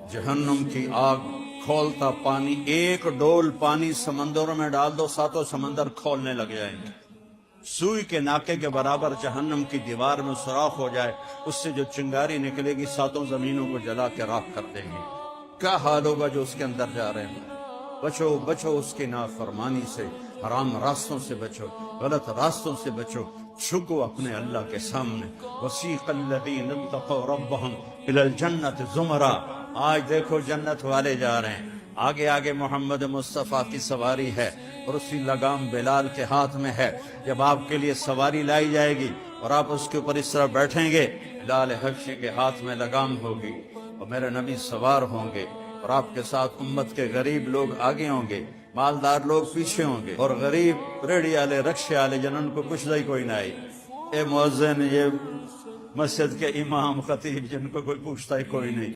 जहन्नुम की आग खोलता पानी, एक डोल पानी समंदरों में डाल दो, सातों समंदर खोलने लग जाएंगे। सुई के नाके के बराबर जहन्नम की दीवार में सुराख हो जाए, उससे जो चिंगारी निकलेगी सातों जमीनों को जला के राख कर देगी। क्या हाल होगा जो उसके अंदर जा रहे हैं। बचो बचो उसकी नाफरमानी से, हराम रास्तों से बचो, गलत रास्तों से बचो, झुको अपने अल्लाह के सामने। वसीक़ल्लज़ीना इत्तक़ौ रब्बहुम इलल जन्नति ज़ुमरा। आज देखो जन्नत वाले जा रहे हैं, आगे आगे मोहम्मद मुस्तफ़ा की सवारी है और उसकी लगाम बिलाल के हाथ में है। जब आपके लिए सवारी लाई जाएगी और आप उसके ऊपर इस तरह बैठेंगे, बिलाल हबशी के हाथ में लगाम होगी और मेरे नबी सवार होंगे और आपके साथ उम्मत के गरीब लोग आगे होंगे, मालदार लोग पीछे होंगे और गरीब रेड़ी वाले रक्शे वाले जिनको पुछदा ही कोई ना आई, ये मुअज्जिन, ये मस्जिद के इमाम खतीब, जिनको कोई पूछता ही कोई नहीं।